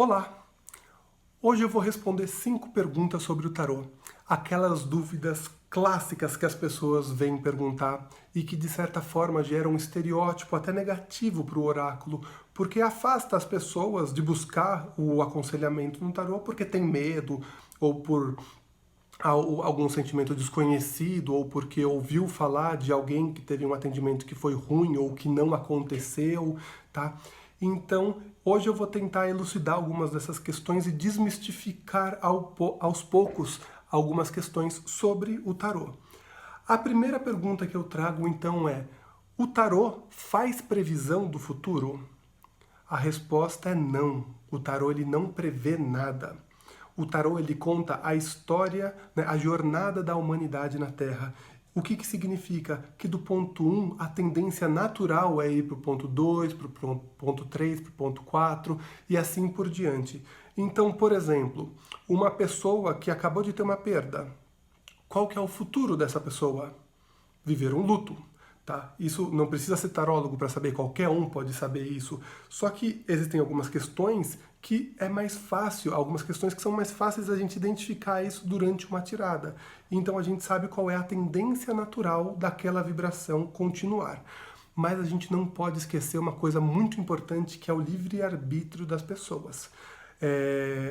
Olá! Hoje eu vou responder 5 perguntas sobre o tarô. Aquelas dúvidas clássicas que as pessoas vêm perguntar e que de certa forma geram um estereótipo até negativo para o oráculo, porque afasta as pessoas de buscar o aconselhamento no tarô porque tem medo ou por algum sentimento desconhecido ou porque ouviu falar de alguém que teve um atendimento que foi ruim ou que não aconteceu, tá? Então, hoje eu vou tentar elucidar algumas dessas questões e desmistificar aos poucos algumas questões sobre o tarô. A primeira pergunta que eu trago então é: o tarô faz previsão do futuro? A resposta é não. O tarô ele não prevê nada. O tarô ele conta a história, né, a jornada da humanidade na Terra. O que significa? Que do ponto 1, a tendência natural é ir para o ponto 2, para o ponto 3, para o ponto 4 e assim por diante. Então, por exemplo, uma pessoa que acabou de ter uma perda, qual que é o futuro dessa pessoa? Viver um luto. Tá? Isso não precisa ser tarólogo para saber, qualquer um pode saber isso. Só que existem algumas questões que é mais fácil, algumas questões que são mais fáceis a gente identificar isso durante uma tirada. Então a gente sabe qual é a tendência natural daquela vibração continuar. Mas a gente não pode esquecer uma coisa muito importante que é o livre-arbítrio das pessoas.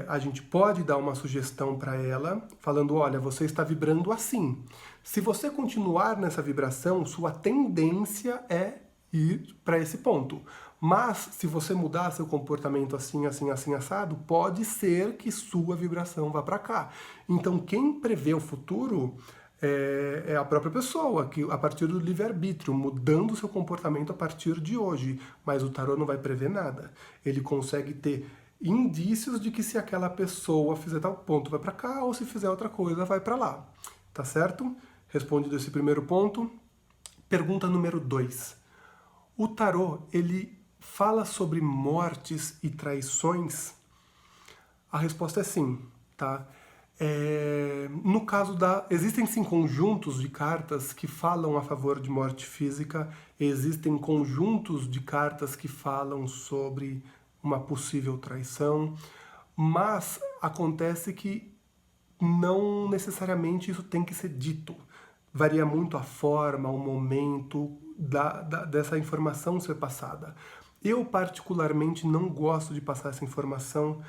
A gente pode dar uma sugestão para ela, falando, olha, você está vibrando assim. Se você continuar nessa vibração, sua tendência é ir para esse ponto. Mas, se você mudar seu comportamento assim, assim, assim, assado, pode ser que sua vibração vá para cá. Então, quem prevê o futuro é a própria pessoa, que a partir do livre-arbítrio, mudando seu comportamento a partir de hoje. Mas o tarô não vai prever nada. Ele consegue ter indícios de que se aquela pessoa fizer tal ponto vai para cá, ou se fizer outra coisa vai para lá. Tá certo? Respondido esse primeiro ponto. Pergunta número 2. O tarô, ele fala sobre mortes e traições? A resposta é sim, tá? No caso existem sim conjuntos de cartas que falam a favor de morte física, existem conjuntos de cartas que falam sobre uma possível traição, mas acontece que não necessariamente isso tem que ser dito. Varia muito a forma, o momento dessa informação ser passada. Eu, particularmente, não gosto de passar essa informação.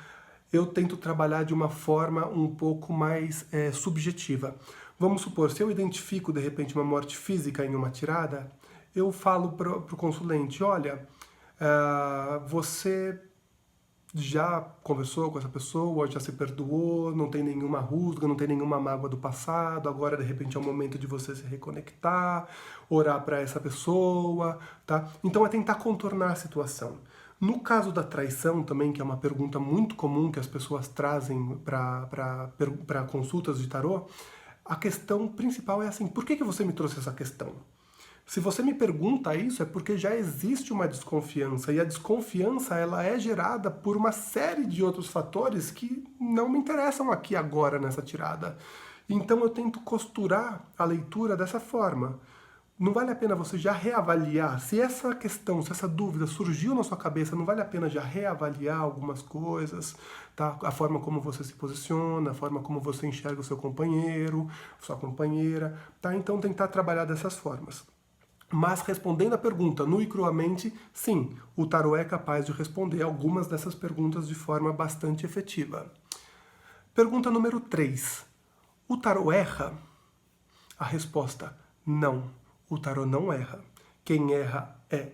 Eu tento trabalhar de uma forma um pouco mais subjetiva. Vamos supor, se eu identifico, de repente, uma morte física em uma tirada, eu falo para o consulente, olha, você já conversou com essa pessoa, já se perdoou, não tem nenhuma rusga, não tem nenhuma mágoa do passado, agora de repente é o momento de você se reconectar, orar para essa pessoa, tá? Então é tentar contornar a situação. No caso da traição também, que é uma pergunta muito comum que as pessoas trazem para consultas de tarô, a questão principal é assim, por que você me trouxe essa questão? Se você me pergunta isso, é porque já existe uma desconfiança, e a desconfiança ela é gerada por uma série de outros fatores que não me interessam aqui agora nessa tirada. Então eu tento costurar a leitura dessa forma. Não vale a pena você já reavaliar? Se essa questão, se essa dúvida surgiu na sua cabeça, não vale a pena já reavaliar algumas coisas, tá? A forma como você se posiciona, a forma como você enxerga o seu companheiro, sua companheira, tá? Então tentar trabalhar dessas formas. Mas respondendo a pergunta nua e cruamente, sim, o tarô é capaz de responder algumas dessas perguntas de forma bastante efetiva. Pergunta número 3. O tarô erra? A resposta, não. O tarô não erra. Quem erra é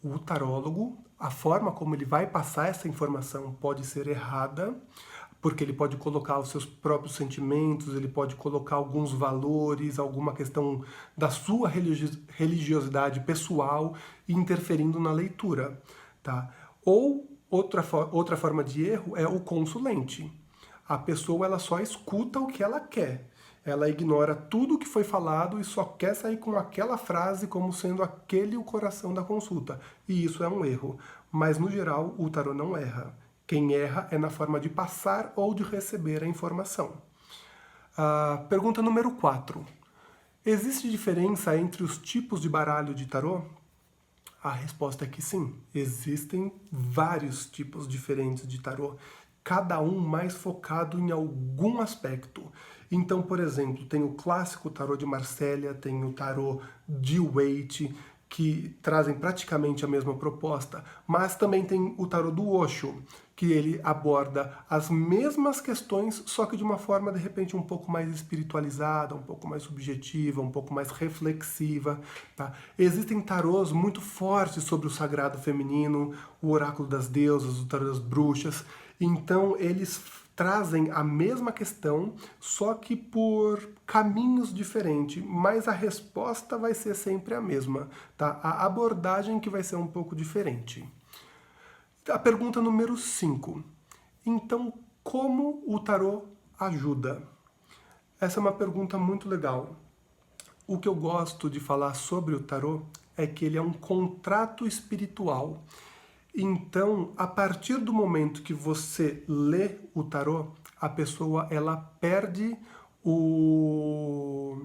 o tarólogo. A forma como ele vai passar essa informação pode ser errada, porque ele pode colocar os seus próprios sentimentos, ele pode colocar alguns valores, alguma questão da sua religiosidade pessoal interferindo na leitura, tá? Ou outra forma de erro é o consulente. A pessoa ela só escuta o que ela quer. Ela ignora tudo o que foi falado e só quer sair com aquela frase como sendo aquele o coração da consulta. E isso é um erro. Mas, no geral, o tarô não erra. Quem erra é na forma de passar ou de receber a informação. Pergunta número 4. Existe diferença entre os tipos de baralho de tarô? A resposta é que sim. Existem vários tipos diferentes de tarô. cada um mais focado em algum aspecto. Então, por exemplo, tem o clássico tarô de Marsella, tem o tarô de Waite, que trazem praticamente a mesma proposta, mas também tem o tarô do Osho, que ele aborda as mesmas questões, só que de uma forma, de repente, um pouco mais espiritualizada, um pouco mais subjetiva, um pouco mais reflexiva. Tá? Existem tarôs muito fortes sobre o sagrado feminino, o oráculo das deusas, o tarô das bruxas. Então, eles trazem a mesma questão, só que por caminhos diferentes, mas a resposta vai ser sempre a mesma, tá? A abordagem que vai ser um pouco diferente. A pergunta número 5. Então, como o tarô ajuda? Essa é uma pergunta muito legal. O que eu gosto de falar sobre o tarô é que ele é um contrato espiritual. Então, a partir do momento que você lê o tarô, a pessoa ela perde o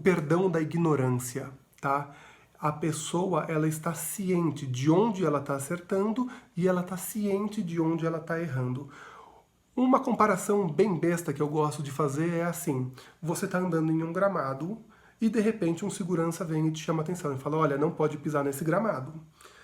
perdão da ignorância, tá? A pessoa ela está ciente de onde ela está acertando e ela está ciente de onde ela está errando. Uma comparação bem besta que eu gosto de fazer é assim: você está andando em um gramado e de repente um segurança vem e te chama a atenção e fala: olha, não pode pisar nesse gramado,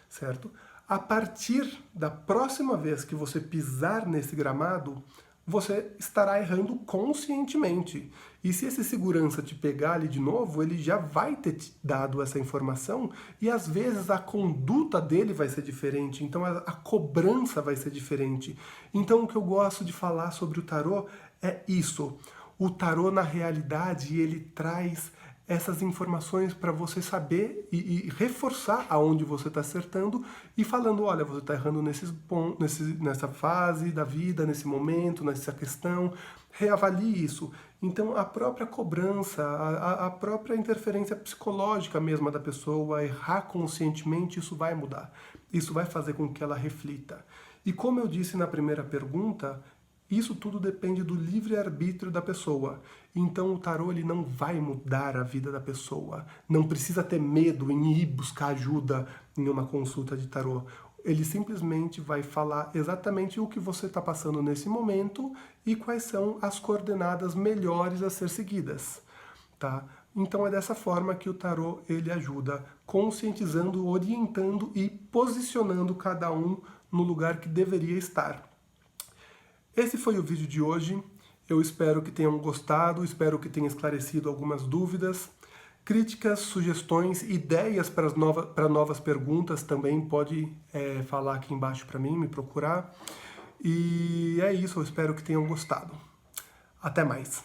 certo? A partir da próxima vez que você pisar nesse gramado, você estará errando conscientemente. E se esse segurança te pegar ali de novo, ele já vai ter te dado essa informação e às vezes a conduta dele vai ser diferente, então a cobrança vai ser diferente. Então o que eu gosto de falar sobre o tarô é isso. O tarô, na realidade, ele traz essas informações para você saber e reforçar aonde você está acertando e falando, olha, você está errando nessa fase da vida, nesse momento, nessa questão, reavalie isso. Então, a própria cobrança, a própria interferência psicológica mesma da pessoa, errar conscientemente, isso vai mudar. Isso vai fazer com que ela reflita. E como eu disse na primeira pergunta, isso tudo depende do livre-arbítrio da pessoa. Então o tarô ele não vai mudar a vida da pessoa. Não precisa ter medo em ir buscar ajuda em uma consulta de tarô. Ele simplesmente vai falar exatamente o que você está passando nesse momento e quais são as coordenadas melhores a ser seguidas. Tá? Então é dessa forma que o tarô ele ajuda, conscientizando, orientando e posicionando cada um no lugar que deveria estar. Esse foi o vídeo de hoje. Eu espero que tenham gostado, espero que tenha esclarecido algumas dúvidas. Críticas, sugestões, ideias para novas perguntas também pode falar aqui embaixo para mim, me procurar. E é isso, eu espero que tenham gostado. Até mais!